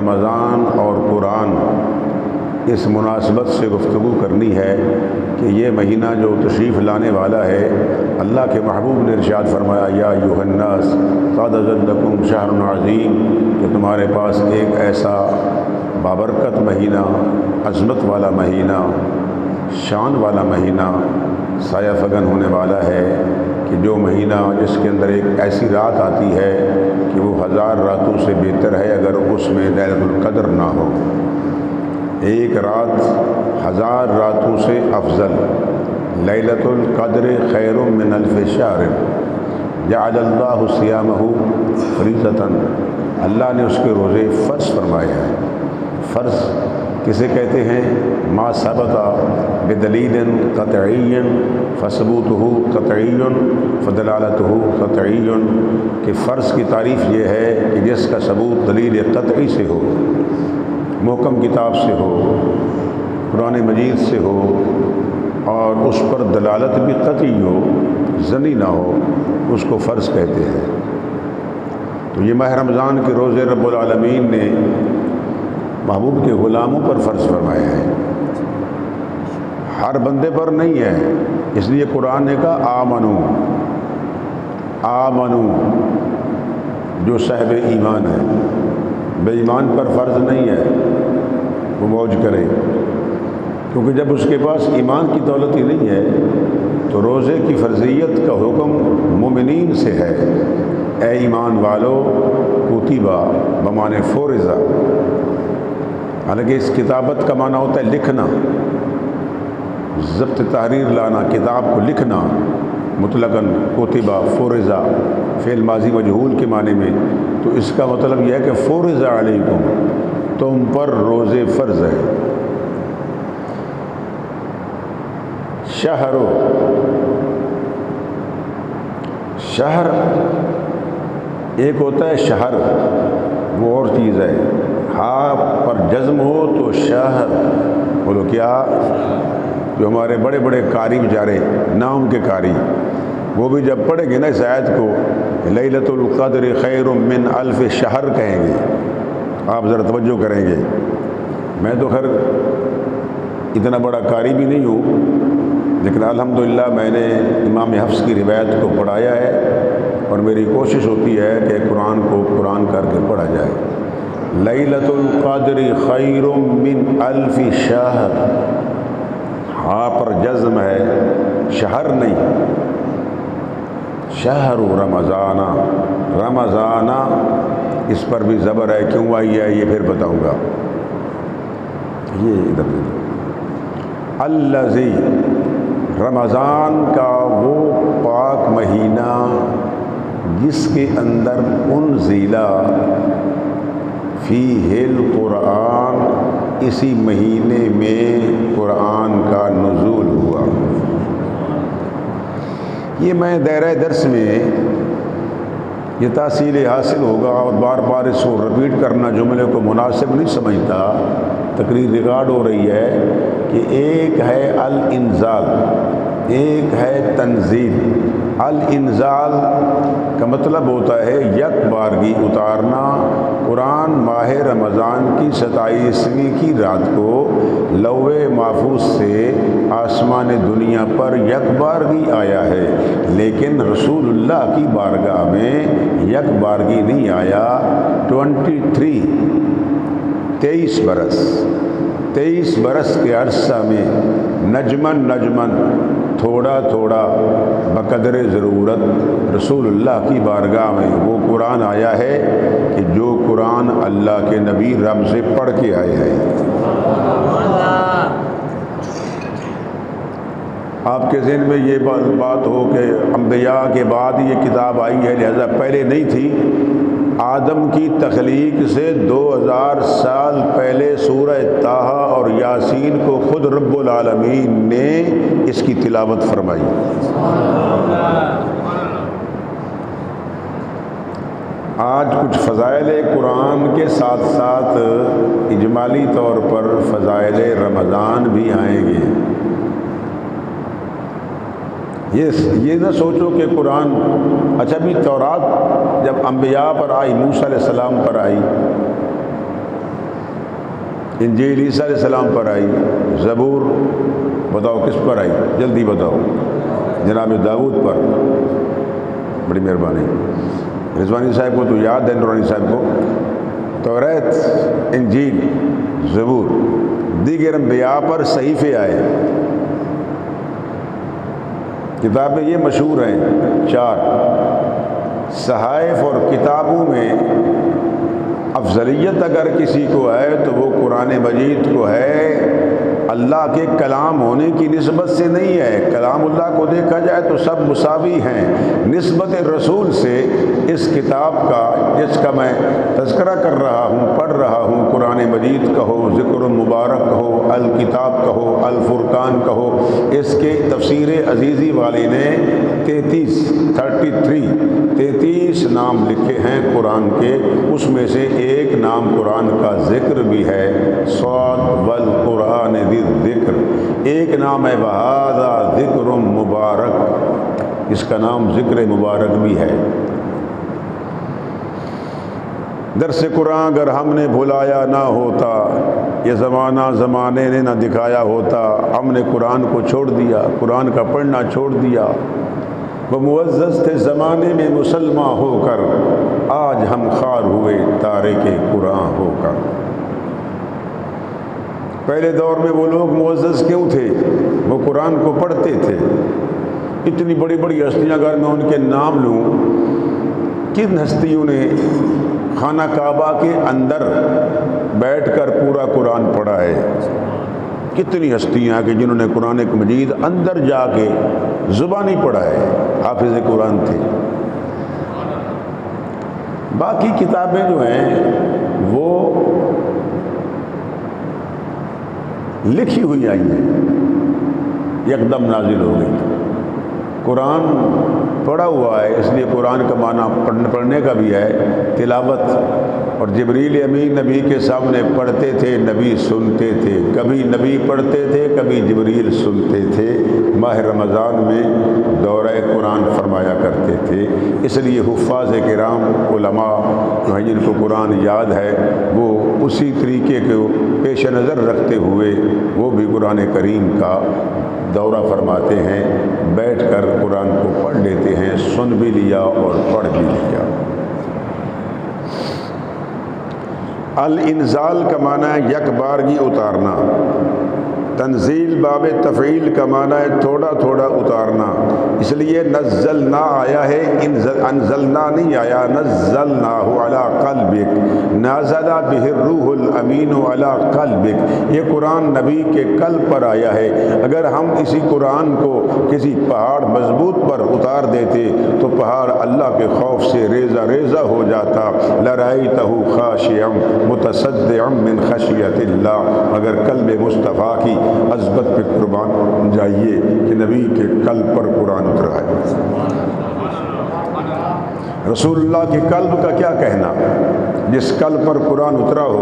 رمضان اور قرآن اس مناسبت سے گفتگو کرنی ہے کہ یہ مہینہ جو تشریف لانے والا ہے، اللہ کے محبوب نے ارشاد فرمایا یا ایھا الناس قد نزل لکم شہر عظیم، کہ تمہارے پاس ایک ایسا بابرکت مہینہ، عظمت والا مہینہ، شان والا مہینہ سایہ فگن ہونے والا ہے، کہ جو مہینہ جس کے اندر ایک ایسی رات آتی ہے کہ وہ 1000 راتوں سے بہتر ہے اگر اس میں لیلۃ القدر نہ ہو۔ ایک رات 1000 راتوں سے افضل، لیلۃ القدر خیر من الف شہر جعل اللہ صیامہ فریضۃ، اللہ نے اس کے روزے فرض فرمائے ہیں۔ فرض کسے کہتے ہیں؟ ما ثبت بدلیل قطعی فثبوتہ قطعی فدلالتہ قطعی، کہ فرض کی تعریف یہ ہے کہ جس کا ثبوت دلیل قطعی سے ہو، محکم کتاب سے ہو، قرآن مجید سے ہو، اور اس پر دلالت بھی قطعی ہو، ظنی نہ ہو، اس کو فرض کہتے ہیں۔ تو یہ ماہ رمضان کے روزے رب العالمین نے محبوب کے غلاموں پر فرض فرمایا ہے، ہر بندے پر نہیں ہے۔ اس لیے قرآن نے کہا آمنو، آمنو، جو صاحب ایمان ہے، بے ایمان پر فرض نہیں ہے وہ موج کرے، کیونکہ جب اس کے پاس ایمان کی دولت ہی نہیں ہے تو روزے کی فرضیت کا حکم مومنین سے ہے۔ اے ایمان والو کتبہ بمعنی فرض، حالانکہ اس کتابت کا معنی ہوتا ہے لکھنا، ضبط تحریر لانا، کتاب کو لکھنا مطلقاً، کتبہ فرض فعل ماضی مجہول کے معنی میں، تو اس کا مطلب یہ ہے کہ فرض علیکم، تم پر روزے فرض ہے۔ شہر، شہر ایک ہوتا ہے شہر، وہ اور چیز ہے، ہاں پر جزم ہو تو شہر، بولو کیا؟ جو ہمارے بڑے بڑے قاری بیچارے، نام کے قاری، وہ بھی جب پڑھیں گے نا اس آیت کو لیلۃ القدر خیر من الف شہر کہیں گے، آپ ذرا توجہ کریں گے۔ میں تو خیر اتنا بڑا قاری بھی نہیں ہوں، لیکن الحمدللہ میں نے امام حفص کی روایت کو پڑھایا ہے، اور میری کوشش ہوتی ہے کہ قرآن کو قرآن کر کے پڑھا جائے۔ لیلۃ القدر خیر من الف شہر، ہاں پر جزم ہے، شہر نہیں، شہر رمضان، رمضان اس پر بھی زبر ہے، کیوں آئی ہے یہ پھر بتاؤں گا۔ یہ ادھر الذی، رمضان کا وہ پاک مہینہ جس کے اندر انزل فیہ القرآن، اسی مہینے میں قرآن کا نزول ہوا۔ یہ میں دائرہ درس میں یہ تحصیل حاصل ہوگا، اور بار بار اس کو رپیٹ کرنا جملے کو مناسب نہیں سمجھتا، تقریر ریکارڈ ہو رہی ہے کہ ایک ہے الانزال، ایک ہے تنزیل۔ الانزال کا مطلب ہوتا ہے یک بارگی اتارنا۔ قرآن ماہ رمضان کی 27ویں کی رات کو لوح محفوظ سے آسمان دنیا پر یک بارگی آیا ہے، لیکن رسول اللہ کی بارگاہ میں یک بارگی نہیں آیا۔ 23 برس کے عرصہ میں نجمن تھوڑا تھوڑا بقدر ضرورت رسول اللہ کی بارگاہ میں وہ قرآن آیا ہے کہ جو قرآن اللہ کے نبی رب سے پڑھ کے آئے ہیں۔ آپ کے ذہن میں یہ بات ہو کہ انبیاء کے بعد یہ کتاب آئی ہے، لہذا پہلے نہیں تھی۔ آدم کی تخلیق سے 2000 سال پہلے سورہ طٰہٰ اور یاسین کو خود رب العالمین نے اس کی تلاوت فرمائی۔ آج کچھ فضائل قرآن کے ساتھ ساتھ اجمالی طور پر فضائل رمضان بھی آئیں گے۔ یہ نہ سوچو کہ قرآن، اچھا بھی تورات جب انبیاء پر آئی، موسیٰ علیہ السلام پر آئی انجیل عیسیٰ علیہ السلام پر آئی، زبور بتاؤ کس پر آئی، جلدی بتاؤ، جناب داؤد پر۔ بڑی مہربانی، رضوانی صاحب کو تو یاد ہے، نورانی صاحب کو توریت، انجیل، زبور، دیگر انبیاء پر صحیفے آئے۔ کتابیں یہ مشہور ہیں 4، صحائف اور کتابوں میں افضلیت اگر کسی کو ہے تو وہ قرآن مجید کو ہے، اللہ کے کلام ہونے کی نسبت سے نہیں ہے۔ کلام اللہ کو دیکھا جائے تو سب مساوی ہیں، نسبت رسول سے اس کتاب کا جس کا میں تذکرہ کر رہا ہوں، پڑھ رہا ہوں، قرآن مجید کہو، ذکر مبارک کہو، الکتاب کہو، الفرقان کہو، اس کے تفسیر عزیزی والے نے 33 نام لکھے ہیں قرآن کے، اس میں سے ایک نام قرآن کا ذکر بھی ہے، صاد والقرآن ذی الذکر، ایک نام ہے وہذا ذکر مبارک، اس کا نام ذکر مبارک بھی ہے۔ درس قرآن اگر ہم نے بھلایا نہ ہوتا، یہ زمانہ زمانے نے نہ دکھایا ہوتا، ہم نے قرآن کو چھوڑ دیا، قرآن کا پڑھنا چھوڑ دیا، وہ معزز تھے زمانے میں مسلمان ہو کر، آج ہم خوار ہوئے تارک قرآن ہو کر۔ پہلے دور میں وہ لوگ معزز کیوں تھے؟ وہ قرآن کو پڑھتے تھے۔ اتنی بڑی بڑی ہستیاں، اگر میں ان کے نام لوں، کن ہستیوں نے خانہ کعبہ کے اندر بیٹھ کر پورا قرآن پڑھا ہے؟ کتنی ہستیاں کہ جنہوں نے قرآن مجید اندر جا کے زبانی پڑھا ہے، حافظ قرآن تھے۔ باقی کتابیں جو ہیں وہ لکھی ہوئی آئی ہیں، یکدم نازل ہو گئی۔ قرآن پڑھا ہوا ہے، اس لیے قرآن کا معنی پڑھنے کا بھی ہے تلاوت، اور جبریل امین نبی کے سامنے پڑھتے تھے، نبی سنتے تھے، کبھی نبی پڑھتے تھے، کبھی جبریل سنتے تھے۔ ماہ رمضان میں دورہ قرآن فرمایا کرتے تھے، اس لیے حفاظ کرام علماء جو ہیں جن کو قرآن یاد ہے، وہ اسی طریقے کو پیش نظر رکھتے ہوئے وہ بھی قرآن کریم کا دورہ فرماتے ہیں، بیٹھ کر قرآن کو پڑھ لیتے ہیں، سن بھی لیا اور پڑھ بھی لیا۔ الانزال کا معنی ہے یک بارگی اتارنا، تنزیل باب تفعیل کا معنی ہے تھوڑا تھوڑا اتارنا، اس لیے نزلنا آیا ہے، انزلنا نہیں آیا، نزلناہ علی قلبک، نازل بہ الروح الامین علی قلبک، یہ قرآن نبی کے قلب پر آیا ہے۔ اگر ہم اسی قرآن کو کسی پہاڑ مضبوط پر اتار دیتے تو پہاڑ اللہ کے خوف سے ریزہ ریزہ ہو جاتا، لرأیتہ خاشعا متصدعا من خشیۃ اللہ، اگر قلب مصطفیٰ کی عظمت پہ قربان جائیے کہ نبی کے قلب پر قرآن اترا ہے۔ رسول اللہ کے قلب کا کیا کہنا، جس قلب پر قرآن اترا ہو